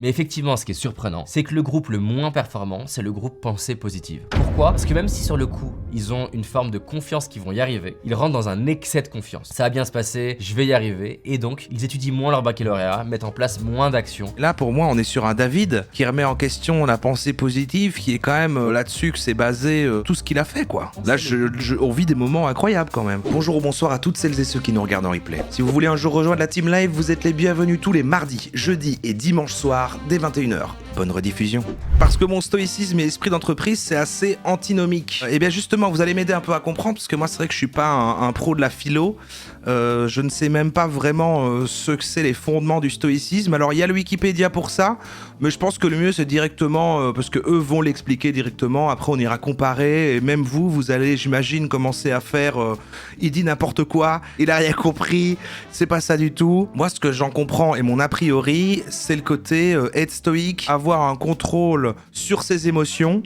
Mais effectivement, ce qui est surprenant, c'est que le groupe le moins performant, c'est le groupe Pensée Positive. Pourquoi? Parce que même si sur le coup, ils ont une forme de confiance qu'ils vont y arriver, ils rentrent dans un excès de confiance. Ça va bien se passer, je vais y arriver, et donc, ils étudient moins leur baccalauréat, mettent en place moins d'actions. Là, pour moi, on est sur un David qui remet en question la pensée positive, qui est quand même là-dessus que c'est basé tout ce qu'il a fait, quoi. Là, on vit des moments incroyables quand même. Bonjour ou bonsoir à toutes celles et ceux qui nous regardent en replay. Si vous voulez un jour rejoindre la team live, vous êtes les bienvenus tous les mardis, jeudis et dimanches soirs dès 21h. Bonne rediffusion. Parce que mon stoïcisme et esprit d'entreprise, c'est assez antinomique. Et bien justement, vous allez m'aider un peu à comprendre, parce que moi, c'est vrai que je suis pas un pro de la philo. Je ne sais même pas vraiment ce que c'est les fondements du stoïcisme. Alors, il y a le Wikipédia pour ça, mais je pense que le mieux, c'est directement, parce que eux vont l'expliquer directement. Après, on ira comparer, et même vous allez, j'imagine, commencer à faire il dit n'importe quoi, il a rien compris, c'est pas ça du tout. Moi, ce que j'en comprends, et mon a priori, c'est le côté être stoïque, avoir un contrôle sur ses émotions.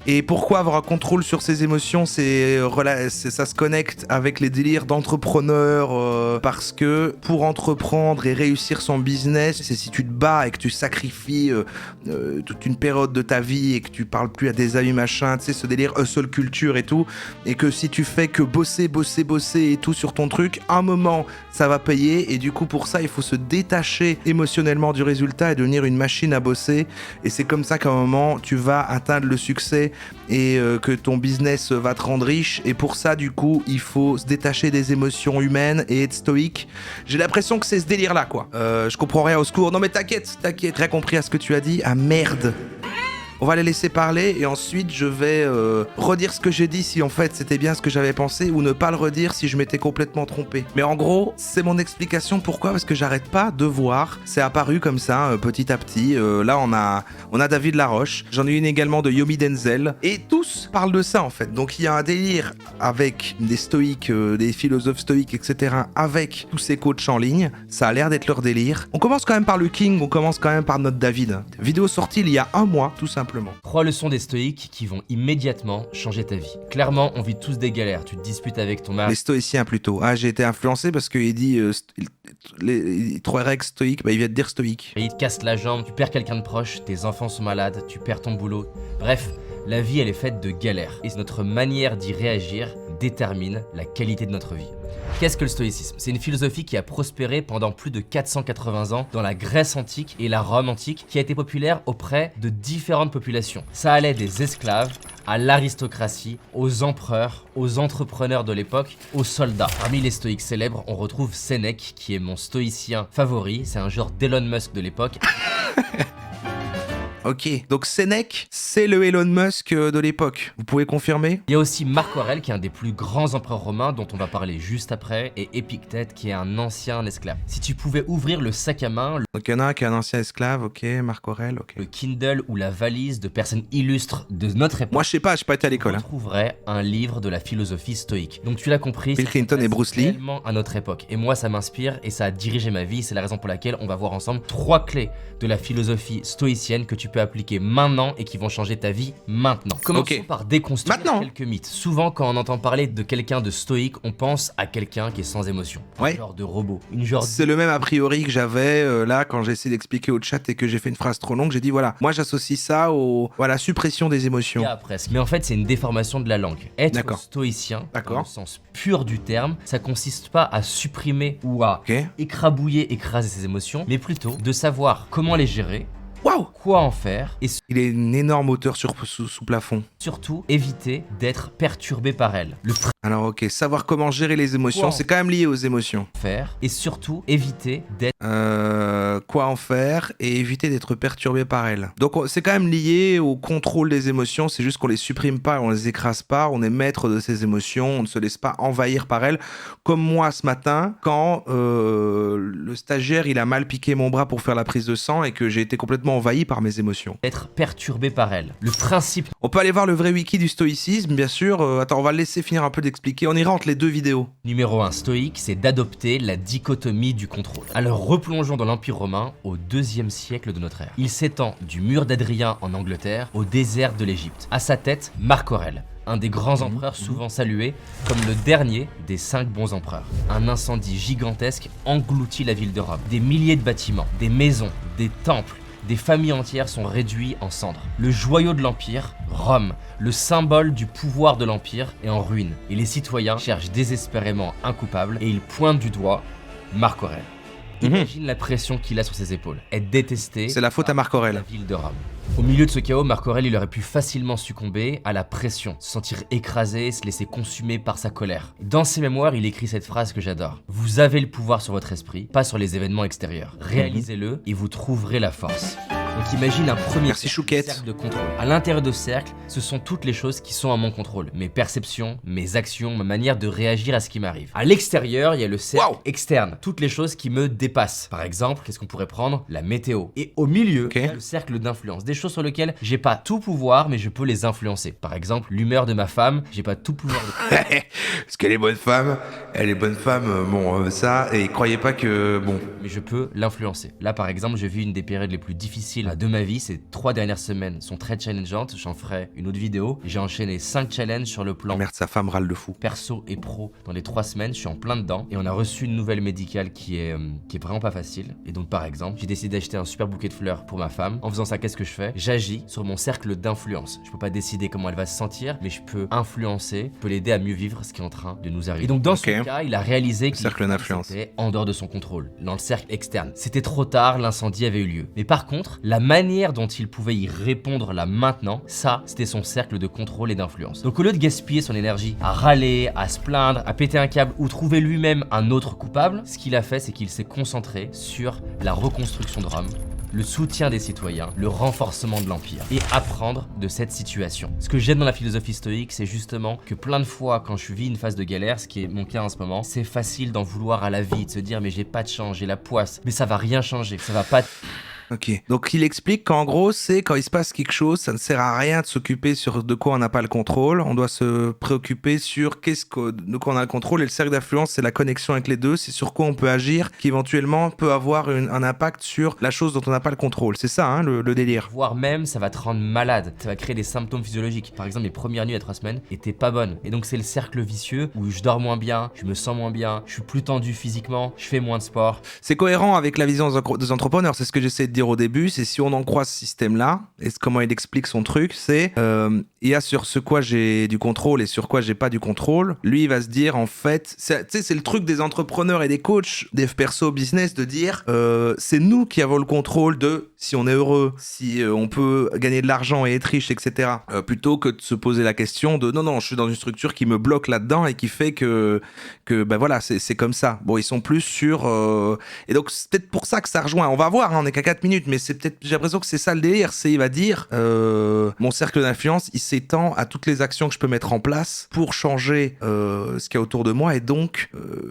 Et pourquoi avoir un contrôle sur ses émotions, ça se connecte avec les délires d'entrepreneur, parce que pour entreprendre et réussir son business, c'est si tu te bats et que tu sacrifies toute une période de ta vie et que tu parles plus à des amis machin, tu sais, ce délire hustle culture et tout, et que si tu fais que bosser et tout sur ton truc, un moment ça va payer, et du coup pour ça il faut se détacher émotionnellement du résultat et devenir une machine à bosser, et c'est comme ça qu'à un moment tu vas atteindre le succès et que ton business va te rendre riche. Et pour ça, du coup, il faut se détacher des émotions humaines et être stoïque. J'ai l'impression que c'est ce délire-là, quoi. Je comprends rien, au secours. Non mais t'inquiète, rien compris à ce que tu as dit. Ah merde. On va les laisser parler et ensuite je vais redire ce que j'ai dit si en fait c'était bien ce que j'avais pensé, ou ne pas le redire si je m'étais complètement trompé. Mais en gros, c'est mon explication. Pourquoi? Parce que j'arrête pas de voir, c'est apparu comme ça petit à petit. Là on a David Laroche, j'en ai une également de Yomi Denzel, et tous parlent de ça en fait. Donc il y a un délire avec des stoïques, des philosophes stoïques, etc., avec tous ces coachs en ligne. Ça a l'air d'être leur délire. On commence quand même par le King, on commence quand même par notre David. Vidéo sortie il y a un mois, tout simplement. 3 leçons des stoïques qui vont immédiatement changer ta vie. Clairement, on vit tous des galères. Tu te disputes avec ton mari. Les stoïciens plutôt. Ah, j'ai été influencé parce qu'il dit les 3 règles stoïques, bah il vient de dire stoïque. Et il te casse la jambe, tu perds quelqu'un de proche, tes enfants sont malades, tu perds ton boulot. Bref, la vie elle est faite de galères. Et notre manière d'y réagir détermine la qualité de notre vie. Qu'est-ce que le stoïcisme? C'est une philosophie qui a prospéré pendant plus de 480 ans dans la Grèce antique et la Rome antique, qui a été populaire auprès de différentes populations. Ça allait des esclaves à l'aristocratie, aux empereurs, aux entrepreneurs de l'époque, aux soldats. Parmi les stoïques célèbres, on retrouve Sénèque, qui est mon stoïcien favori. C'est un genre d'Elon Musk de l'époque. Ok, donc Sénèque, c'est le Elon Musk de l'époque. Vous pouvez confirmer? Il y a aussi Marc Aurèle, qui est un des plus grands empereurs romains, dont on va parler juste après, et Épictète, qui est un ancien esclave. Si tu pouvais ouvrir le sac à main, donc il y en a un qui est un ancien esclave, ok, Marc Aurèle, ok. Le Kindle ou la valise de personnes illustres de notre époque. Moi je sais pas, j'ai pas été à l'école. On trouverait un livre de la philosophie stoïque. Donc tu l'as compris, Bill Clinton et Bruce Lee. Tellement à notre époque. Et moi ça m'inspire et ça a dirigé ma vie. C'est la raison pour laquelle on va voir ensemble 3 clés de la philosophie stoïcienne que tu peux appliquer maintenant et qui vont changer ta vie maintenant. Commençons par déconstruire quelques mythes. Souvent quand on entend parler de quelqu'un de stoïque, on pense à quelqu'un qui est sans émotion. Un genre de robot. C'est le même a priori que j'avais là quand j'ai essayé d'expliquer au chat et que j'ai fait une phrase trop longue. J'ai dit voilà, moi j'associe ça à la suppression des émotions. Presque. Mais en fait c'est une déformation de la langue. Être stoïcien, dans le sens pur du terme, ça consiste pas à supprimer ou à écrabouiller, écraser ses émotions, mais plutôt de savoir comment les gérer. Waouh! Quoi en faire? Et il est une énorme hauteur sous plafond. Surtout, éviter d'être perturbé par elles. Alors ok, savoir comment gérer les émotions, c'est quand même lié aux émotions. Faire et surtout éviter d'être... Quoi en faire et éviter d'être perturbé par elles. Donc c'est quand même lié au contrôle des émotions, c'est juste qu'on les supprime pas, on les écrase pas, on est maître de ces émotions, on ne se laisse pas envahir par elles. Comme moi ce matin, quand le stagiaire il a mal piqué mon bras pour faire la prise de sang et que j'ai été complètement envahi par mes émotions. Être perturbé par elles. Le principe... On peut aller voir le vrai wiki du stoïcisme, bien sûr. Attends, on va le laisser finir un peu d'expliquer. On ira entre les 2 vidéos. Numéro 1 stoïque, c'est d'adopter la dichotomie du contrôle. Alors replongeons dans l'Empire romain au 2e siècle de notre ère. Il s'étend du mur d'Adrien en Angleterre au désert de l'Égypte. À sa tête, Marc Aurèle, un des grands empereurs souvent salués comme le dernier des 5 bons empereurs. Un incendie gigantesque engloutit la ville de Rome. Des milliers de bâtiments, des maisons, des temples des familles entières sont réduites en cendres. Le joyau de l'Empire, Rome, le symbole du pouvoir de l'Empire, est en ruine. Et les citoyens cherchent désespérément un coupable et ils pointent du doigt Marc Aurèle. Imagine la pression qu'il a sur ses épaules. Être détesté. C'est la faute à Marc Aurèle. La ville de Rome. Au milieu de ce chaos, Marc Aurèle il aurait pu facilement succomber à la pression, se sentir écrasé, se laisser consumer par sa colère. Dans ses mémoires, il écrit cette phrase que j'adore. Vous avez le pouvoir sur votre esprit, pas sur les événements extérieurs. Réalisez-le et vous trouverez la force. Donc imagine un premier cercle de contrôle. À l'intérieur de ce cercle, ce sont toutes les choses qui sont à mon contrôle. Mes perceptions, mes actions, ma manière de réagir à ce qui m'arrive. À l'extérieur, il y a le cercle externe. Toutes les choses qui me dépassent. Par exemple, qu'est-ce qu'on pourrait prendre? La météo. Et au milieu, il y a le cercle d'influence. Des choses sur lesquelles j'ai pas tout pouvoir, mais je peux les influencer. Par exemple, l'humeur de ma femme, j'ai pas tout pouvoir. Parce qu'elle est bonne femme, ça, et croyez pas que, Mais je peux l'influencer. Là, par exemple, je vis une des périodes les plus difficiles de ma vie. Ces 3 dernières semaines sont très challengeantes. J'en ferai une autre vidéo. J'ai enchaîné 5 challenges sur le plan merde, sa femme râle de fou. Perso et pro dans les 3 semaines. Je suis en plein dedans. Et on a reçu une nouvelle médicale qui est vraiment pas facile. Et donc, par exemple, j'ai décidé d'acheter un super bouquet de fleurs pour ma femme. En faisant ça, qu'est-ce que je fais? J'agis sur mon cercle d'influence. Je peux pas décider comment elle va se sentir, mais je peux influencer, je peux l'aider à mieux vivre ce qui est en train de nous arriver. Et donc, dans ce cas, il a réalisé que cercle d'influence était en dehors de son contrôle, dans le cercle externe. C'était trop tard, l'incendie avait eu lieu. Mais par contre, la manière dont il pouvait y répondre là maintenant, ça, c'était son cercle de contrôle et d'influence. Donc au lieu de gaspiller son énergie à râler, à se plaindre, à péter un câble ou trouver lui-même un autre coupable, ce qu'il a fait, c'est qu'il s'est concentré sur la reconstruction de Rome, le soutien des citoyens, le renforcement de l'Empire et apprendre de cette situation. Ce que j'aime dans la philosophie stoïque, c'est justement que plein de fois quand je vis une phase de galère, ce qui est mon cas en ce moment, c'est facile d'en vouloir à la vie, de se dire mais j'ai pas de chance, j'ai la poisse, mais ça va rien changer, ça va pas... Ok. Donc il explique qu'en gros, c'est quand il se passe quelque chose, ça ne sert à rien de s'occuper sur de quoi on n'a pas le contrôle. On doit se préoccuper sur de quoi on a le contrôle. Et le cercle d'influence, c'est la connexion avec les deux. C'est sur quoi on peut agir, qui éventuellement peut avoir un impact sur la chose dont on n'a pas le contrôle. C'est ça, hein, le délire. Voire même, ça va te rendre malade. Ça va créer des symptômes physiologiques. Par exemple, mes premières nuits à 3 semaines étaient pas bonnes. Et donc c'est le cercle vicieux où je dors moins bien, je me sens moins bien, je suis plus tendu physiquement, je fais moins de sport. C'est cohérent avec la vision des entrepreneurs. C'est ce que j'essaie de dire au début, c'est si on en croit ce système-là, et comment il explique son truc, c'est il y a sur ce quoi j'ai du contrôle et sur quoi j'ai pas du contrôle. Lui, il va se dire, en fait, c'est le truc des entrepreneurs et des coachs, des perso business, de dire c'est nous qui avons le contrôle de si on est heureux, si on peut gagner de l'argent et être riche, etc. Plutôt que de se poser la question de non, je suis dans une structure qui me bloque là-dedans et qui fait que ben voilà, c'est comme ça. Bon, ils sont plus sur... Et donc, c'est peut-être pour ça que ça rejoint. On va voir, hein, on est qu'à 4 minutes, mais j'ai l'impression que c'est ça le délire. Il va dire, mon cercle d'influence, il s'étend à toutes les actions que je peux mettre en place pour changer ce qu'il y a autour de moi et donc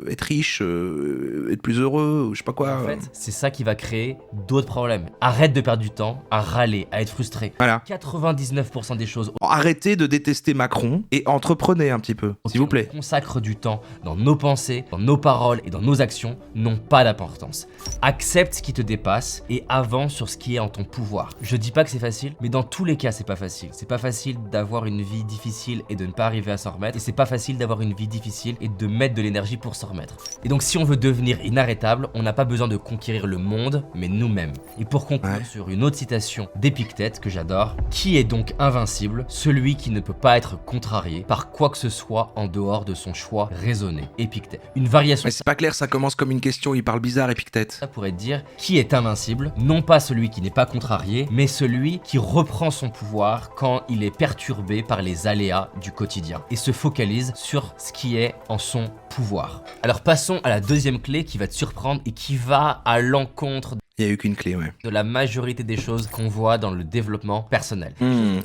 être riche, être plus heureux, ou je sais pas quoi. En fait, c'est ça qui va créer d'autres problèmes. Arrête de perdre du temps à râler, à être frustré. Voilà. 99% des choses... Arrêtez de détester Macron et entreprenez un petit peu, s'il vous plaît. On consacre du temps dans nos pensées, dans nos paroles et dans nos actions n'ont pas d'importance. Accepte ce qui te dépasse et avance sur ce qui est en ton pouvoir. Je dis pas que c'est facile, mais dans tous les cas, c'est pas facile. C'est pas facile d'avoir une vie difficile et de ne pas arriver à s'en remettre. Et c'est pas facile d'avoir une vie difficile et de mettre de l'énergie pour s'en remettre. Et donc, si on veut devenir inarrêtable, on n'a pas besoin de conquérir le monde, mais nous-mêmes. Et pour conclure sur une autre citation d'Épictète que j'adore, qui est donc invincible? Celui qui ne peut pas être contrarié par quoi que ce soit en dehors de son choix raisonné. Épictète. Une variation... Mais c'est pas clair, ça commence comme une question, il parle bizarre, Épictète. Ça pourrait dire qui est invincible, non pas celui qui n'est pas contrarié, mais celui qui reprend son pouvoir quand il est perturbé par les aléas du quotidien et se focalise sur ce qui est en son pouvoir. Alors passons à la deuxième clé qui va te surprendre et qui va à l'encontre Il n'y a eu qu'une clé, ouais. de la majorité des choses qu'on voit dans le développement personnel.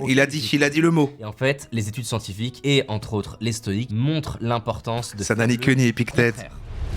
Il a dit le mot. Et en fait, les études scientifiques et entre autres les stoïques montrent l'importance de... Ça n'a ni queue ni Épictète.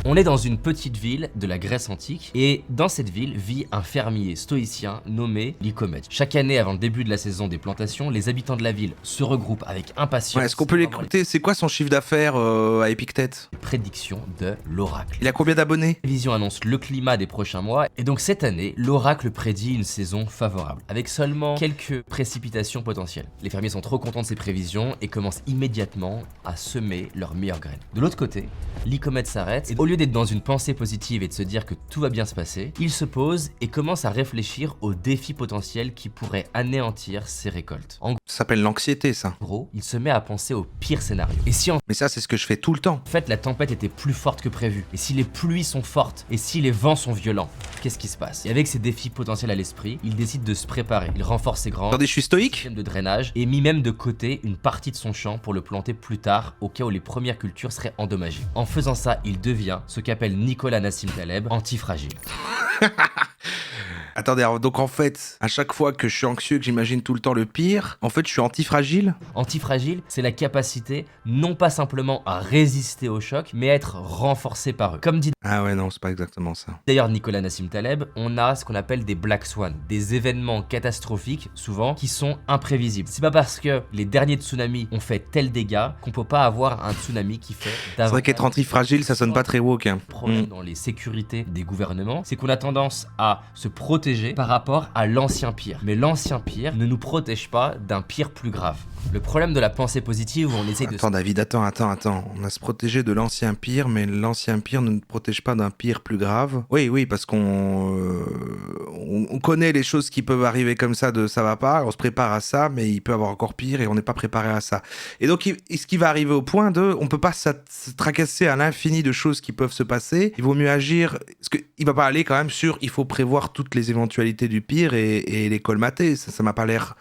On est dans une petite ville de la Grèce antique et dans cette ville vit un fermier stoïcien nommé Lycomède. Chaque année avant le début de la saison des plantations, les habitants de la ville se regroupent avec impatience. Ouais, est-ce qu'on peut l'écouter? C'est quoi son chiffre d'affaires à Épictète? Prédiction de l'oracle. Il a combien d'abonnés? La vision annonce le climat des prochains mois et donc cette année, l'oracle prédit une saison favorable avec seulement quelques précipitations potentielles. Les fermiers sont trop contents de ces prévisions et commencent immédiatement à semer leurs meilleures graines. De l'autre côté, Lycomède s'arrête et au lieu d'être dans une pensée positive et de se dire que tout va bien se passer, il se pose et commence à réfléchir aux défis potentiels qui pourraient anéantir ses récoltes. En Ça s'appelle l'anxiété, ça. gros, il se met à penser au pire scénario. Et si en Mais ça, c'est ce que je fais tout le temps. fait la tempête était plus forte que prévu, et si les pluies sont fortes, et si les vents sont violents, qu'est-ce qui se passe? Et avec ces défis potentiels à l'esprit, il décide de se préparer. Il renforce ses grands Attendez, je suis stoïque. systèmes de drainage et mis même de côté une partie de son champ pour le planter plus tard au cas où les premières cultures seraient endommagées. En faisant ça, il devient ce qu'appelle Nicolas Nassim Taleb antifragile. Attendez, alors, donc en fait, à chaque fois que je suis anxieux, que j'imagine tout le temps le pire, en fait, je suis antifragile. Antifragile, c'est la capacité non pas simplement à résister au choc, mais à être renforcé par eux. Comme dit Ah ouais, non, c'est pas exactement ça. d'ailleurs Nicolas Nassim Taleb, on a ce qu'on appelle des black swans, des événements catastrophiques, souvent, qui sont imprévisibles. C'est pas parce que les derniers tsunamis ont fait tel dégât qu'on peut pas avoir un tsunami qui fait C'est vrai qu'être antifragile, ça sonne pas très woke. Hein. problème dans les sécurités des gouvernements, c'est qu'on a tendance à se protéger par rapport à l'ancien pire. Mais l'ancien pire ne nous protège pas d'un pire plus grave. Le problème de la pensée positive où on essaye de... Attends, David, attends. On a se protéger de l'ancien pire, mais l'ancien pire ne nous protège pas d'un pire plus grave. Oui, parce on connaît les choses qui peuvent arriver comme ça, de ça va pas, on se prépare à ça, mais il peut avoir encore pire et on n'est pas préparé à ça. Et donc, ce qui va arriver au point de, on peut pas se tracasser à l'infini de choses qui peuvent se passer. Il vaut mieux agir, parce qu'il va pas aller quand même sur, il faut prévoir toutes les éventualités du pire et les colmater. Ça m'a pas l'air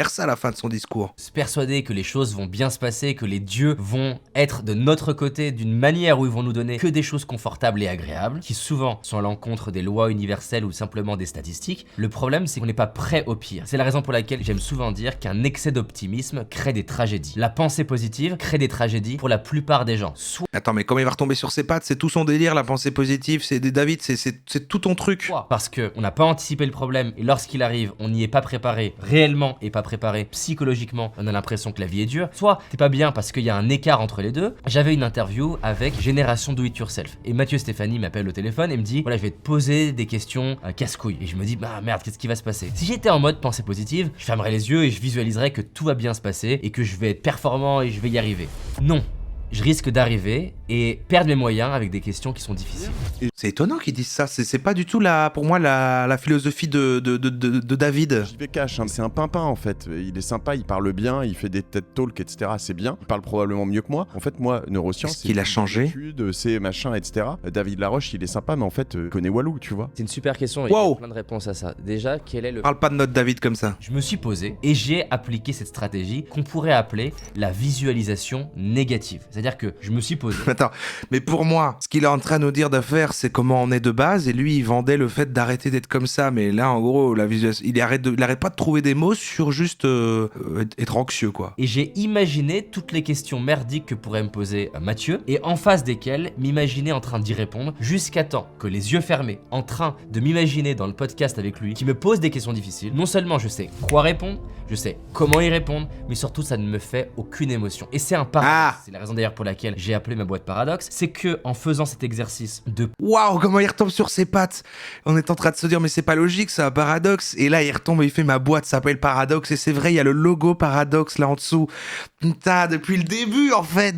ça à la fin de son discours. Se persuader que les choses vont bien se passer, que les dieux vont être de notre côté d'une manière où ils vont nous donner que des choses confortables et agréables, qui souvent sont à l'encontre des lois universelles ou simplement des statistiques. Le problème, c'est qu'on n'est pas prêt au pire. C'est la raison pour laquelle j'aime souvent dire qu'un excès d'optimisme crée des tragédies. La pensée positive crée des tragédies pour la plupart des gens. Soit Attends, mais comment il va retomber sur ses pattes? C'est tout son délire, la pensée positive. C'est David, c'est tout ton truc. parce qu'on n'a pas anticipé le problème et lorsqu'il arrive, on n'y est pas préparé réellement et pas préparé psychologiquement, on a l'impression que la vie est dure. Soit t'es pas bien parce qu'il y a un écart entre les deux. J'avais une interview avec Génération Do It Yourself et Mathieu Stéphanie m'appelle au téléphone et me dit voilà, je vais te poser des questions casse-couilles. Et je me dis bah merde, qu'est-ce qui va se passer? Si j'étais en mode pensée positive, je fermerais les yeux et je visualiserais que tout va bien se passer et que je vais être performant et je vais y arriver. Non. Je risque d'arriver et perdre mes moyens avec des questions qui sont difficiles. C'est étonnant qu'ils disent ça. C'est pas du tout pour moi la philosophie de David. JV Cash, hein, c'est un pimpin en fait. Il est sympa, il parle bien, il fait des TED Talks, etc. C'est bien. Il parle probablement mieux que moi. En fait, moi, neurosciences, Est-ce qu'il a changé? C'est machin, etc. David Laroche, il est sympa, mais en fait, connaît Walou, tu vois. C'est une super question et il y Wow. a plein de réponses à ça. Déjà, quel est le... Parle pas de notre David comme ça. Je me suis posé et j'ai appliqué cette stratégie qu'on pourrait appeler la visualisation négative. C'est-à-dire que je me suis posé. Attends, mais pour moi, ce qu'il est en train de nous dire de faire, c'est comment on est de base, et lui, il vendait le fait d'arrêter d'être comme ça, mais là, en gros, la visualisation, il arrête pas de trouver des mots sur juste être anxieux, quoi. Et j'ai imaginé toutes les questions merdiques que pourrait me poser Mathieu, et en face desquelles m'imaginer en train d'y répondre, jusqu'à temps que les yeux fermés, en train de m'imaginer dans le podcast avec lui, qui me pose des questions difficiles. Non seulement je sais quoi répondre, je sais comment y répondre, mais surtout ça ne me fait aucune émotion. Et c'est un paradoxe. C'est la raison d'ailleurs pour laquelle j'ai appelé ma boîte Paradoxe, c'est que en faisant cet exercice de Waouh, comment il retombe sur ses pattes. On est en train de se dire, mais c'est pas logique, c'est un paradoxe. Et là, il retombe et il fait ma boîte s'appelle Paradoxe. Et c'est vrai, il y a le logo Paradoxe là en dessous. Putain, depuis le début, en fait,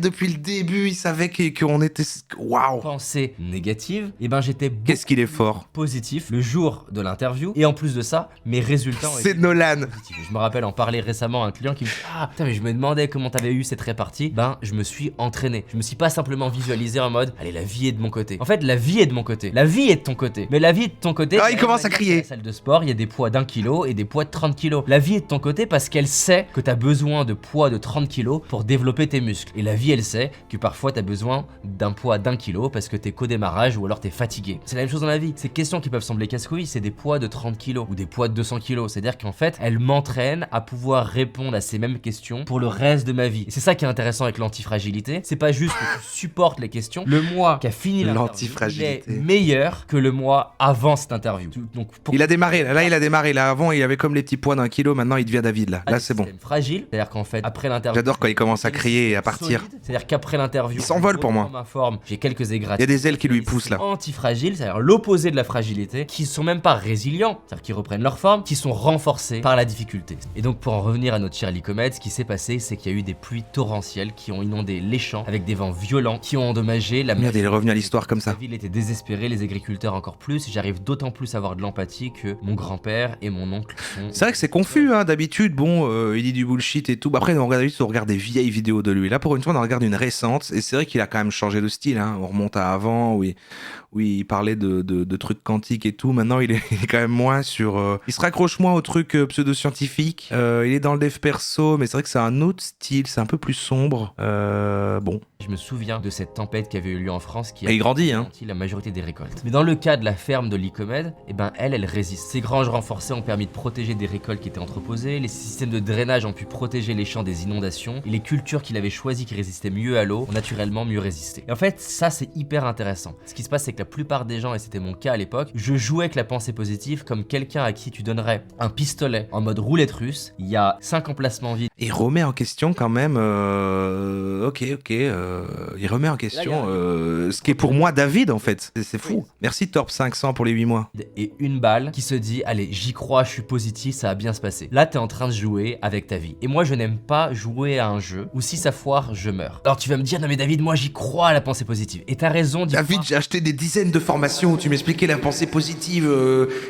il savait qu'on était... Waouh. pensée négative, et ben j'étais Qu'est-ce qu'il est fort. positif le jour de l'interview, et en plus de ça, mes résultats ont C'est été Nolan. positifs. Je me rappelle en parler récemment à un client qui me dit ah putain mais je me demandais comment t'avais eu cette répartie. Ben je me suis entraîné. Je me suis pas simplement visualisé en mode allez la vie est de mon côté. En fait la vie est de mon côté. La vie est de ton côté. Mais la vie est de ton côté. Ah, il commence à crier. À la salle de sport, il y a des poids d'1 kilo et des poids de 30 kilos. La vie est de ton côté parce qu'elle sait que t'as besoin de poids de 30 kilos pour développer tes muscles. Et la vie elle sait que parfois t'as besoin d'un poids d'1 kilo parce que t'es qu'au démarrage ou alors t'es fatigué. C'est la même chose dans la vie. Ces questions qui peuvent sembler casse-couilles, c'est des poids de 30 kilos ou des poids de 200 kilos. C'est-à-dire qu'en fait, elles m'entraînent à pouvoir répondre à ces mêmes questions pour le reste de ma vie. Et c'est ça qui est intéressant avec l'antifragilité. C'est pas juste que tu supportes les questions. Le mois qui a fini l'interview, il est L'antifragilité. meilleur que le mois avant cette interview. Donc pour Il a démarré, là il a démarré. Là avant, il avait comme les petits poids d'1 kilo. Maintenant, il devient David, là. Là, c'est bon. fragile, c'est-à-dire qu'en fait, après l'interview, J'adore quand il commence à crier et à partir. solide, c'est-à-dire qu'après l'interview, Il s'envole pour moi. ma forme, j'ai quelques égratignures. Il y a des ailes qui lui poussent, là. Antifragiles, c'est-à-dire l'opposé de la fragilité, qui sont même pas résilients, c'est-à-dire qui reprennent leur forme, qui sont renforcés par la difficulté. Et donc pour en revenir à notre Charlie Comet, ce qui s'est passé, c'est qu'il y a eu des pluies torrentielles qui ont inondé les champs avec des vents violents accidents qui ont endommagé la Merde, il est revenu à l'histoire comme La ça. ville était désespérée, les agriculteurs encore plus. J'arrive d'autant plus à avoir de l'empathie que mon grand-père et mon oncle sont... C'est vrai que c'est confus, hein, d'habitude, bon, il dit du bullshit et tout. Bah, après, on regarde des vieilles vidéos de lui. Là, pour une fois, on en regarde une récente, et c'est vrai qu'il a quand même changé de style, hein. On remonte à avant, où il parlait de trucs quantiques et tout. Maintenant, il est quand même moins sur... Il se raccroche moins aux trucs pseudo-scientifiques. Il est dans le dev perso, mais c'est vrai que c'est un autre style, c'est un peu plus sombre. Bon. Je me souviens de cette tempête qui avait eu lieu en France qui a Et il grandit, hein. ralenti la majorité des récoltes. Mais dans le cas de la ferme de Lycomède, eh ben elle résiste. Ces granges renforcées ont permis de protéger des récoltes qui étaient entreposées, les systèmes de drainage ont pu protéger les champs des inondations, et les cultures qu'il avait choisies qui résistaient mieux à l'eau ont naturellement mieux résisté. Et en fait, ça c'est hyper intéressant. Ce qui se passe, c'est que la plupart des gens, et c'était mon cas à l'époque, je jouais avec la pensée positive comme quelqu'un à qui tu donnerais un pistolet en mode roulette russe, il y a 5 emplacements vides. Il remet en question quand même... il remet en question ce qui est pour moi David, en fait. C'est fou. Oui. Merci Torp 500 pour les 8 mois. Et une balle qui se dit allez, j'y crois, je suis positif, ça va bien se passer. Là t'es en train de jouer avec ta vie. Et moi je n'aime pas jouer à un jeu où si ça foire je meurs. Alors tu vas me dire non mais David, moi j'y crois à la pensée positive. Et t'as raison d'y David, croire. j'ai acheté des dizaines de formations où tu m'expliquais la pensée positive.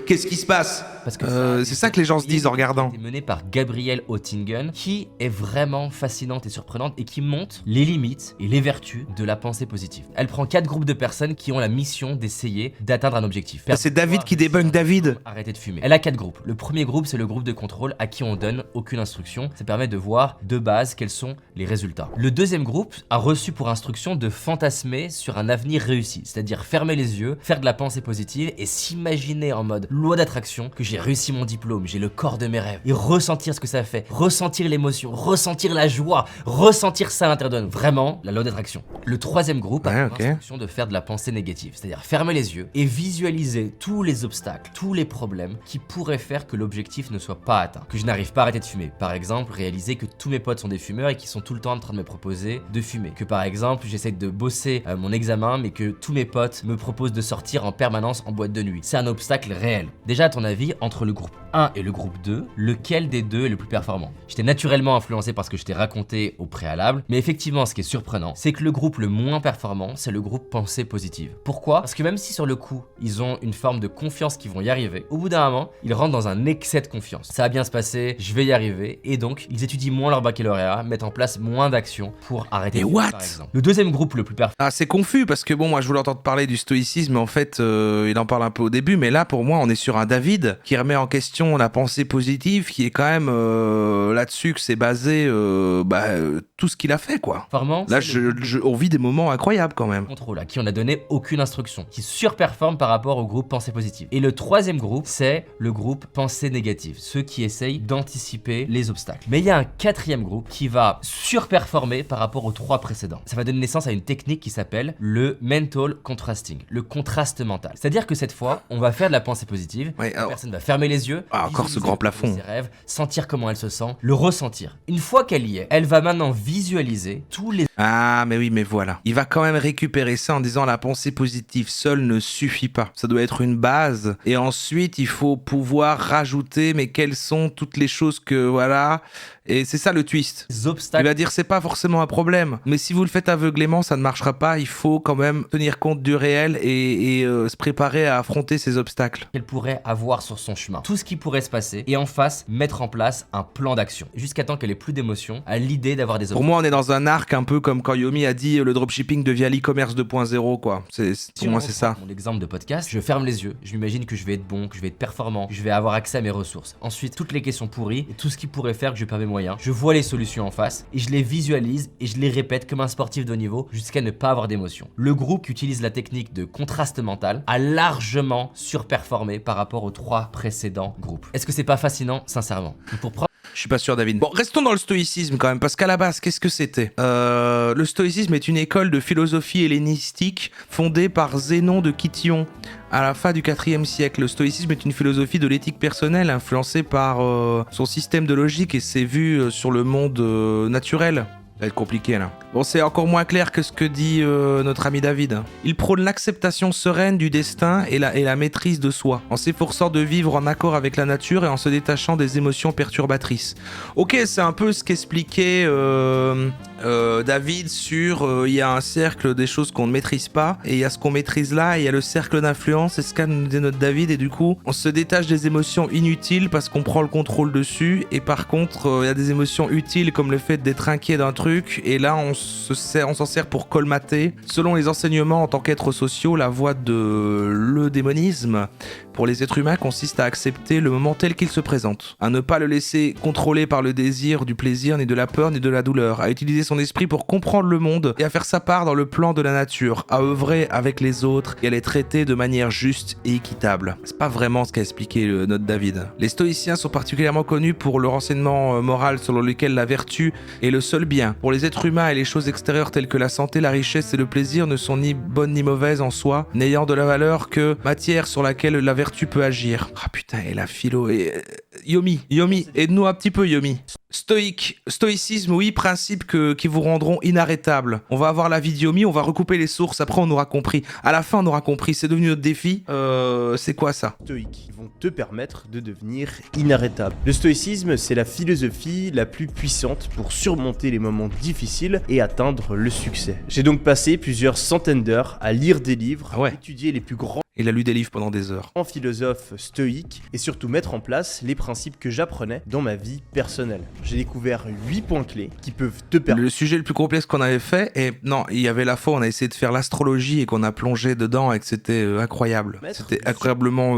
Qu'est-ce qui se passe? Parce que c'est ça que les gens se disent en regardant. C'est mené par Gabrielle Oettingen, qui est vraiment fascinante et surprenante et qui montre les limites et les vertus de la pensée positive. Elle prend 4 groupes de personnes qui ont la mission d'essayer d'atteindre un objectif. C'est David qui débunk David. Arrêtez de fumer. Elle a 4 groupes. Le premier groupe, c'est le groupe de contrôle à qui on donne aucune instruction. Ça permet de voir de base quels sont les résultats. Le deuxième groupe a reçu pour instruction de fantasmer sur un avenir réussi, c'est-à-dire fermer les yeux, faire de la pensée positive et s'imaginer en mode loi d'attraction que j'ai réussi mon diplôme, j'ai le corps de mes rêves et ressentir ce que ça fait, ressentir l'émotion, ressentir la joie, ressentir ça à l'intérieur de nous. Vraiment, la loi d'attraction. Le troisième groupe a pour instruction de faire de la pensée négative, c'est-à-dire fermer les yeux et visualiser tous les obstacles, tous les problèmes qui pourraient faire que l'objectif ne soit pas atteint, que je n'arrive pas à arrêter de fumer. Par exemple, réaliser que tous mes potes sont des fumeurs et qui sont tout le temps en train de me proposer de fumer. Que par exemple, j'essaie de bosser mon examen mais que tous mes potes me proposent de sortir en permanence en boîte de nuit. C'est un obstacle réel. Déjà, à ton avis, entre le groupe 1 et le groupe 2, lequel des deux est le plus performant? J'étais naturellement influencé par ce que je t'ai raconté au préalable, mais effectivement, ce qui est surprenant, c'est que le groupe le moins performant, c'est le groupe pensée positive. Pourquoi? Parce que même si sur le coup, ils ont une forme de confiance qu'ils vont y arriver, au bout d'un moment, ils rentrent dans un excès de confiance. Ça va bien se passer, je vais y arriver, et donc, ils étudient moins leur baccalauréat, mettent en place moins d'actions pour arrêter de fumer, par exemple. Le deuxième groupe le plus performant... Ah, c'est confus, parce que bon, moi je voulais entendre parler du stoïcisme, mais en fait, il en parle un peu au début, mais là, pour moi, on est sur un David qui remet en question la pensée positive, qui est quand même là-dessus que c'est basé tout ce qu'il a fait, quoi. Là, on vit des moments incroyables quand même. Contrôle, à qui on n'a donné aucune instruction, qui surperforme par rapport au groupe pensée positive. Et le troisième groupe, c'est le groupe pensée négative, ceux qui essayent d'anticiper les obstacles. Mais il y a un quatrième groupe qui va surperformer par rapport aux 3 précédents. Ça va donner naissance à une technique qui s'appelle le mental contrasting, le contraste mental. C'est-à-dire que cette fois, on va faire de la pensée positive, la personne va fermer les yeux, encore ce grand plafond, ses rêves, sentir comment elle se sent, le ressentir. Une fois qu'elle y est, elle va maintenant visualiser tous les... Ah, mais oui, mais voilà. Il va quand même récupérer ça en disant la pensée positive seule ne suffit pas. Ça doit être une base. Et ensuite, il faut pouvoir rajouter, mais quelles sont toutes les choses que, voilà... Et c'est ça le twist. Obstacles. Il va dire c'est pas forcément un problème, mais si vous le faites aveuglément, ça ne marchera pas. Il faut quand même tenir compte du réel et se préparer à affronter ces obstacles. Qu'elle pourrait avoir sur son chemin. Tout ce qui pourrait se passer et en face, mettre en place un plan d'action. Jusqu'à temps qu'elle ait plus d'émotion à l'idée d'avoir des obstacles. Pour moi, on est dans un arc un peu comme quand Yomi a dit le dropshipping devient l'e-commerce 2.0, quoi. Pour moi, c'est ça. Mon exemple de podcast, je ferme les yeux, je m'imagine que je vais être bon, que je vais être performant, que je vais avoir accès à mes ressources. Ensuite, toutes les questions pourries et tout ce qui pourrait faire que je perds mes moyens. Je vois les solutions en face et je les visualise et je les répète comme un sportif de haut niveau jusqu'à ne pas avoir d'émotion. Le groupe qui utilise la technique de contraste mental a largement surperformé par rapport aux 3 précédents groupes. Est-ce que c'est pas fascinant, sincèrement? Je suis pas sûr, David. Bon, restons dans le stoïcisme quand même, parce qu'à la base, qu'est-ce que c'était? Le stoïcisme est une école de philosophie hellénistique fondée par Zénon de Kition à la fin du IVe siècle. Le stoïcisme est une philosophie de l'éthique personnelle influencée par son système de logique et ses vues sur le monde naturel. Ça va être compliqué là. Bon, c'est encore moins clair que ce que dit notre ami David. Il prône l'acceptation sereine du destin et la maîtrise de soi, en s'efforçant de vivre en accord avec la nature et en se détachant des émotions perturbatrices. Ok, c'est un peu ce qu'expliquait David sur il y a un cercle des choses qu'on ne maîtrise pas et il y a ce qu'on maîtrise là et il y a le cercle d'influence, c'est ce qu'a nous dit notre David, et du coup on se détache des émotions inutiles parce qu'on prend le contrôle dessus, et par contre il y a des émotions utiles comme le fait d'être inquiet d'un truc, et là on s'en sert pour colmater. Selon les enseignements en tant qu'êtres sociaux, la voie de l'eudémonisme pour les êtres humains consiste à accepter le moment tel qu'il se présente, à ne pas le laisser contrôler par le désir du plaisir, ni de la peur, ni de la douleur, à utiliser son esprit pour comprendre le monde et à faire sa part dans le plan de la nature, à œuvrer avec les autres et à les traiter de manière juste et équitable. C'est pas vraiment ce qu'a expliqué notre David. Les stoïciens sont particulièrement connus pour leur enseignement moral selon lequel la vertu est le seul bien. Pour les êtres humains et les choses extérieures telles que la santé, la richesse et le plaisir ne sont ni bonnes ni mauvaises en soi, n'ayant de la valeur que matière sur laquelle la vertu peut agir. Ah putain, et la philo et... Yomi, aide-nous un petit peu Yomi. Stoïcisme, oui, principes qui vous rendront inarrêtables. On va avoir la vie de Yomi, on va recouper les sources, après on aura compris. À la fin on aura compris, c'est devenu notre défi. C'est quoi ça? Stoïques vont te permettre de devenir inarrêtable. Le stoïcisme, c'est la philosophie la plus puissante pour surmonter les moments difficiles et atteindre le succès. J'ai donc passé plusieurs centaines d'heures à lire des livres, étudier les plus grands Il a lu des livres pendant des heures. philosophes stoïques et surtout mettre en place les principes que j'apprenais dans ma vie personnelle. J'ai découvert 8 points clés qui peuvent te permettre... Le sujet le plus complexe qu'on avait fait, et non, il y avait la fois où on a essayé de faire l'astrologie et qu'on a plongé dedans et que c'était incroyable. C'était incroyablement...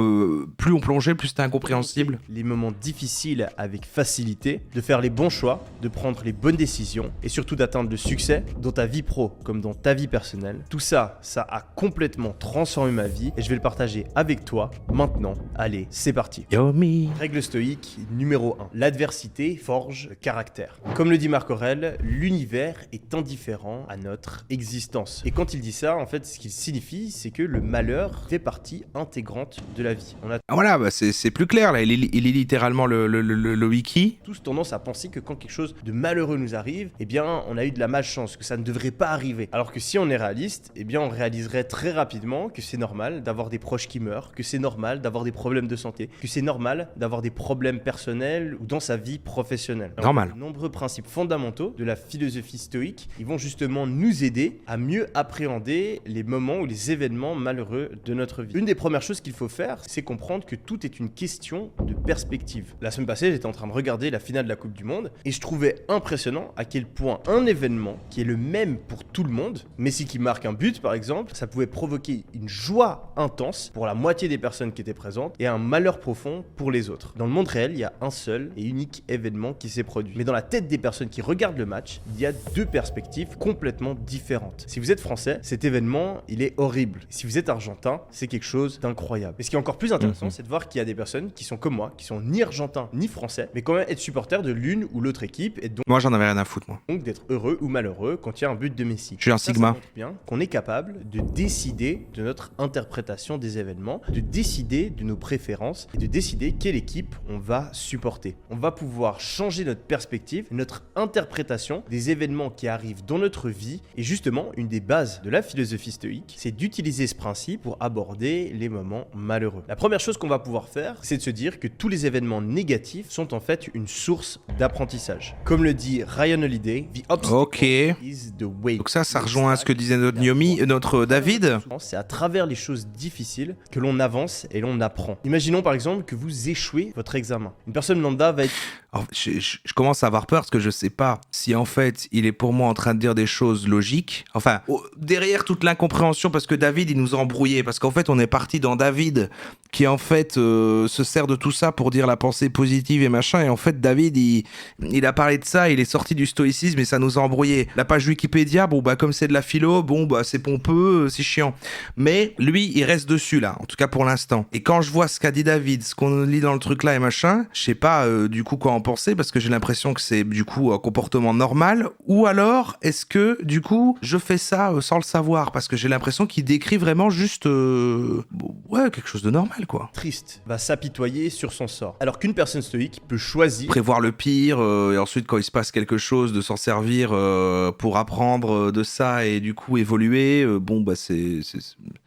plus on plongeait, plus c'était incompréhensible. Les moments difficiles avec facilité, de faire les bons choix, de prendre les bonnes décisions et surtout d'atteindre le succès dans ta vie pro comme dans ta vie personnelle. Tout ça, ça a complètement transformé ma vie et je vais le partager avec toi maintenant. Allez, c'est parti. Yomi. Règle stoïque numéro 1. L'adversité forge le caractère. Comme le dit Marc Aurèle, l'univers est indifférent à notre existence. Et quand il dit ça, en fait, ce qu'il signifie, c'est que le malheur fait partie intégrante de la vie. On a Ah voilà, bah c'est plus clair là, il est littéralement le wiki. tous tendance à penser que quand quelque chose de malheureux nous arrive, eh bien, on a eu de la malchance, que ça ne devrait pas arriver. Alors que si on est réaliste, eh bien, on réaliserait très rapidement que c'est normal d'avoir des proches qui meurent, que c'est normal d'avoir des problèmes de santé, que c'est normal d'avoir des problèmes personnels ou dans sa vie professionnelle. Normal. De nombreux principes fondamentaux de la philosophie stoïque, ils vont justement nous aider à mieux appréhender les moments ou les événements malheureux de notre vie. Une des premières choses qu'il faut faire, c'est comprendre que tout est une question de perspective. La semaine passée, j'étais en train de regarder la finale de la Coupe du Monde et je trouvais impressionnant à quel point un événement qui est le même pour tout le monde, Messi qui marque un but par exemple, ça pouvait provoquer une joie intense pour la moitié des personnes qui étaient présentes et un malheur profond pour les autres. Dans le monde réel, il y a un seul et unique événement qui s'est produit. Mais dans la tête des personnes qui regardent le match, il y a deux perspectives complètement différentes. Si vous êtes français, cet événement, il est horrible. Si vous êtes argentin, c'est quelque chose d'incroyable. Et ce qui est encore plus intéressant, c'est de voir qu'il y a des personnes qui sont comme moi, qui sont ni argentins ni français, mais quand même être supporters de l'une ou l'autre équipe et Moi j'en avais rien à foutre moi. donc d'être heureux ou malheureux quand il y a un but de Messi. Je suis un Ça Sigma. montre bien qu'on est capable de décider de notre interprétation des événements, de décider de nos préférences et de décider quelle équipe on va supporter. On va pouvoir changer notre perspective, notre interprétation des événements qui arrivent dans notre vie. Et justement, une des bases de la philosophie stoïque, c'est d'utiliser ce principe pour aborder les moments malheureux. La première chose qu'on va pouvoir faire, c'est de se dire que tous les événements négatifs sont en fait une source d'apprentissage. Comme le dit Ryan Holiday, the obstacle Ok. is the way. Donc ça rejoint à ce que disait notre Yomi, notre David. C'est à travers les choses difficiles que l'on avance et l'on apprend. Imaginons par exemple que vous échouez votre examen. Une personne lambda va être... Alors, je commence à avoir peur parce que je sais pas si en fait il est pour moi en train de dire des choses logiques. Enfin, derrière toute l'incompréhension, parce que David il nous a embrouillés, parce qu'en fait on est parti dans David qui en fait se sert de tout ça pour dire la pensée positive et machin, et en fait David il a parlé de ça, il est sorti du stoïcisme et ça nous a embrouillés. La page Wikipédia, bon bah comme c'est de la philo, bon bah c'est pompeux, c'est chiant. Mais lui il reste dessus là, en tout cas pour l'instant. Et quand je vois ce qu'a dit David, ce qu'on lit dans le truc là et machin, je sais pas du coup quoi en penser, parce que j'ai l'impression que c'est du coup un comportement normal, ou alors est-ce que du coup je fais ça sans le savoir, parce que j'ai l'impression qu'il décrit vraiment juste ouais quelque chose de normal quoi. triste, va s'apitoyer sur son sort. Alors qu'une personne stoïque peut choisir... Prévoir le pire et ensuite quand il se passe quelque chose de s'en servir pour apprendre de ça et du coup évoluer, bon bah c'est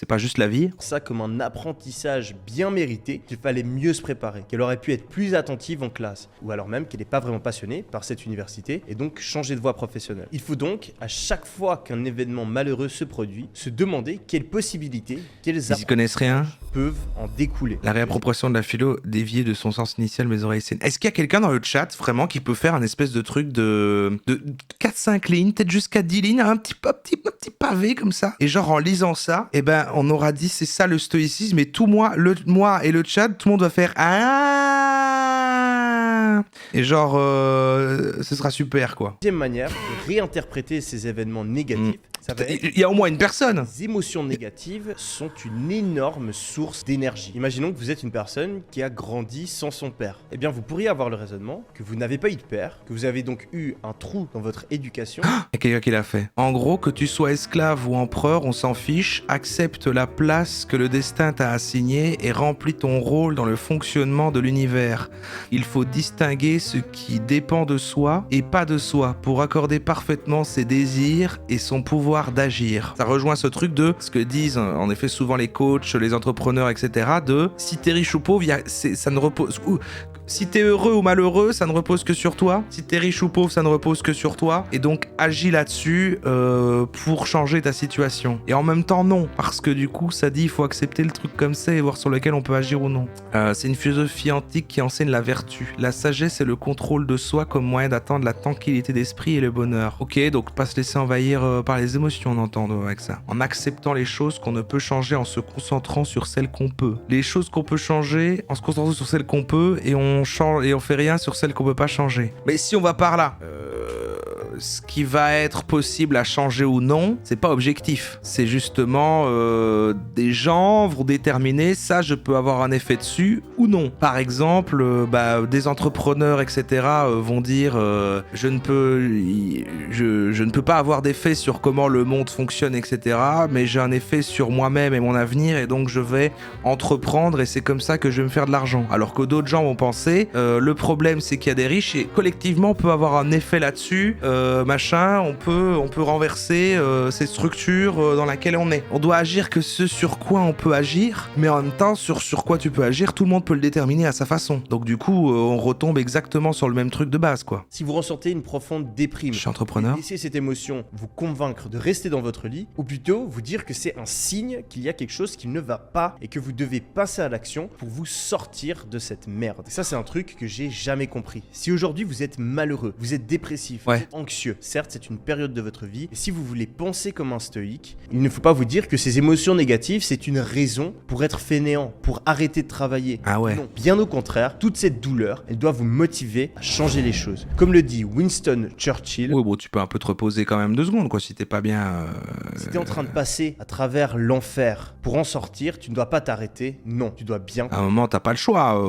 pas juste la vie. voyait ça comme un apprentissage bien mérité, qu'il fallait mieux se préparer, qu'elle aurait pu être plus attentive en classe, ou alors même qu'elle n'est pas vraiment passionnée par cette université et donc changer de voie professionnelle. Il faut donc, à chaque fois qu'un événement malheureux se produit, se demander quelles possibilités, quels Ils y connaissent rien. peuvent en découler. La réappropriation de la philo déviée de son sens initial, mes oreilles saines. Est-ce qu'il y a quelqu'un dans le chat vraiment qui peut faire un espèce de truc de 4-5 lignes, peut-être jusqu'à 10 lignes, un petit pavé comme ça, et genre en lisant ça, eh ben on aura dit c'est ça le stoïcisme, et tout moi et le chat, tout le monde va faire ah, et genre ce sera super quoi. Deuxième manière de réinterpréter ces événements négatifs, ça va être... Il y a au moins une personne. Les émotions négatives sont une énorme source d'énergie. Imaginons que vous êtes une personne qui a grandi sans son père. Eh bien, vous pourriez avoir le raisonnement que vous n'avez pas eu de père, que vous avez donc eu un trou dans votre éducation. Il y a quelqu'un qui l'a fait. En gros, que tu sois esclave ou empereur, on s'en fiche. Accepte la place que le destin t'a assignée et remplis ton rôle dans le fonctionnement de l'univers. Il faut distinguer ce qui dépend de soi et pas de soi pour accorder parfaitement ses désirs et son pouvoir d'agir. Ça rejoint ce truc de ce que disent en effet souvent les coachs, les entrepreneurs, etc. de si t'es riche ou pauvre, ça ne repose... Si t'es heureux ou malheureux, ça ne repose que sur toi. Si t'es riche ou pauvre, ça ne repose que sur toi. Et donc, agis là-dessus pour changer ta situation. Et en même temps, non. Parce que du coup, ça dit il faut accepter le truc comme ça et voir sur lequel on peut agir ou non. C'est une philosophie antique qui enseigne la vertu. La sagesse et le contrôle de soi comme moyen d'atteindre la tranquillité d'esprit et le bonheur. Ok, donc pas se laisser envahir par les émotions, on entend avec ça. En acceptant les choses qu'on ne peut changer en se concentrant sur celles qu'on peut. Les choses qu'on peut changer en se concentrant sur celles qu'on peut et on change et on fait rien sur celles qu'on peut pas changer. Mais si on va par là, ce qui va être possible à changer ou non, c'est pas objectif. C'est justement des gens vont déterminer ça, je peux avoir un effet dessus ou non. Par exemple, des entrepreneurs, etc. Vont dire je ne peux pas avoir d'effet sur comment le monde fonctionne, etc. Mais j'ai un effet sur moi-même et mon avenir et donc je vais entreprendre et c'est comme ça que je vais me faire de l'argent. Alors que d'autres gens vont penser le problème c'est qu'il y a des riches et collectivement on peut avoir un effet là-dessus. On peut renverser ces structures dans laquelle on est. On doit agir que ce sur quoi on peut agir, mais en même temps, sur quoi tu peux agir, tout le monde peut le déterminer à sa façon. Donc du coup, on retombe exactement sur le même truc de base, quoi. Si vous ressentez une profonde déprime, je suis entrepreneur. Laissez cette émotion vous convaincre de rester dans votre lit, ou plutôt vous dire que c'est un signe qu'il y a quelque chose qui ne va pas et que vous devez passer à l'action pour vous sortir de cette merde. Et ça, c'est un truc que j'ai jamais compris. Si aujourd'hui vous êtes malheureux, vous êtes dépressif, vous êtes anxieux, certes, c'est une période de votre vie, et si vous voulez penser comme un stoïque, il ne faut pas vous dire que ces émotions négatives, c'est une raison pour être fainéant, pour arrêter de travailler. Ah ouais. Non, bien au contraire, toute cette douleur, elle doit vous motiver à changer les choses. Comme le dit Winston Churchill, oui, bon, tu peux un peu te reposer quand même 2 secondes, quoi, si t'es pas bien... Si t'es en train de passer à travers l'enfer, pour en sortir, tu ne dois pas t'arrêter, non, tu dois bien... À un moment, t'as pas le choix,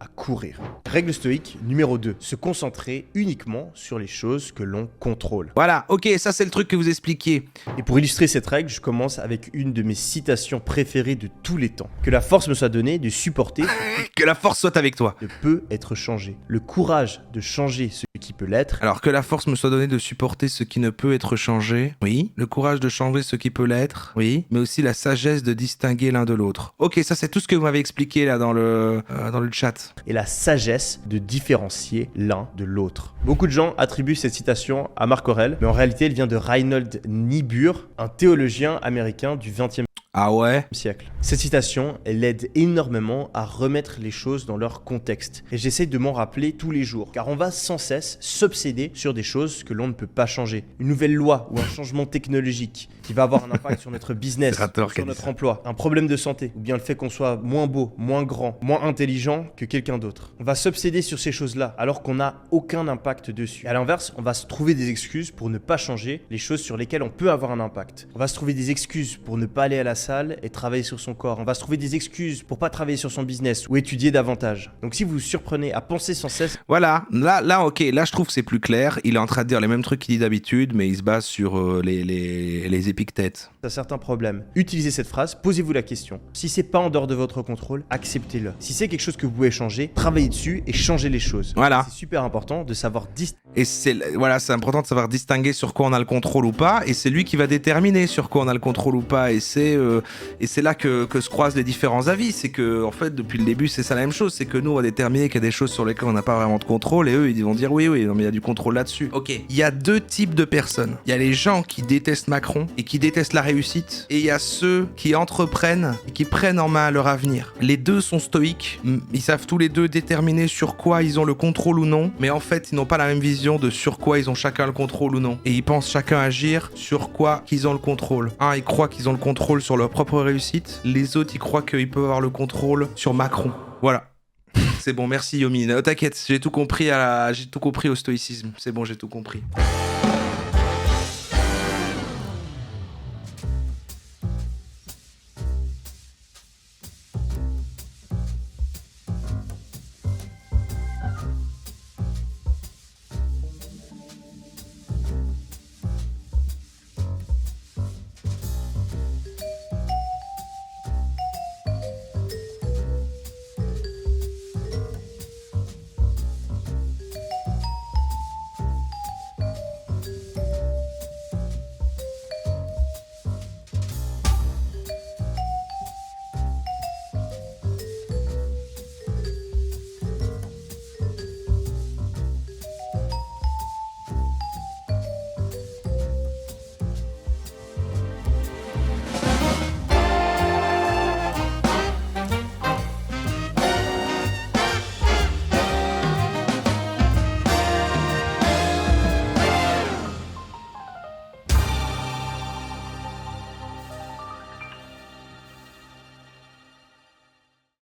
à courir. Règle stoïque numéro 2, se concentrer uniquement sur les choses que l'on contrôle. Voilà, ok, ça c'est le truc que vous expliquiez. Et pour illustrer cette règle, je commence avec une de mes citations préférées de tous les temps. Que la force me soit donnée de supporter que la force soit avec toi. Ne peut être changé. Le courage de changer ce qui peut l'être. Alors que la force me soit donnée de supporter ce qui ne peut être changé. Oui. Le courage de changer ce qui peut l'être. Oui. Mais aussi la sagesse de distinguer l'un de l'autre. Ok, ça c'est tout ce que vous m'avez expliqué là dans le chat. Et la sagesse de différencier l'un de l'autre. Beaucoup de gens attribuent cette citation à Marc Aurèle, mais en réalité elle vient de Reinhold Niebuhr, un théologien américain du XXe siècle. Cette citation, elle aide énormément à remettre les choses dans leur contexte. Et j'essaie de m'en rappeler tous les jours, car on va sans cesse s'obséder sur des choses que l'on ne peut pas changer. Une nouvelle loi ou un changement technologique qui va avoir un impact sur notre business, sur notre emploi, un problème de santé, ou bien le fait qu'on soit moins beau, moins grand, moins intelligent que quelqu'un d'autre. On va s'obséder sur ces choses-là, alors qu'on n'a aucun impact dessus. Et à l'inverse, on va se trouver des excuses pour ne pas changer les choses sur lesquelles on peut avoir un impact. On va se trouver des excuses pour ne pas aller à la salle et travailler sur son corps. On va se trouver des excuses pour pas travailler sur son business ou étudier davantage. Donc si vous vous surprenez à penser sans cesse... Voilà, là ok, là je trouve que c'est plus clair. Il est en train de dire les mêmes trucs qu'il dit d'habitude, mais il se base sur les épictètes. À certains problèmes. Utilisez cette phrase, posez-vous la question. Si c'est pas en dehors de votre contrôle, acceptez-le. Si c'est quelque chose que vous pouvez changer, travaillez dessus et changez les choses. Voilà. C'est super important de savoir et c'est important de savoir distinguer sur quoi on a le contrôle ou pas, et c'est lui qui va déterminer sur quoi on a le contrôle ou pas, et c'est que se croisent les différents avis. C'est que, en fait, depuis le début, c'est ça la même chose. C'est que nous, on va déterminer qu'il y a des choses sur lesquelles on n'a pas vraiment de contrôle, et eux, ils vont dire oui, non, mais il y a du contrôle là-dessus. Ok. Il y a deux types de personnes. Il y a les gens qui détestent Macron et qui détestent la réussite, et il y a ceux qui entreprennent et qui prennent en main leur avenir. Les deux sont stoïques. Ils savent tous les deux déterminer sur quoi ils ont le contrôle ou non, mais en fait, ils n'ont pas la même vision de sur quoi ils ont chacun le contrôle ou non. Et ils pensent chacun agir sur quoi qu'ils ont le contrôle. Un, ils croient qu'ils ont le contrôle sur leur propre réussite. Les autres, ils croient qu'ils peuvent avoir le contrôle sur Macron. Voilà. C'est bon, merci Yomi. T'inquiète, j'ai tout compris au stoïcisme. C'est bon, j'ai tout compris.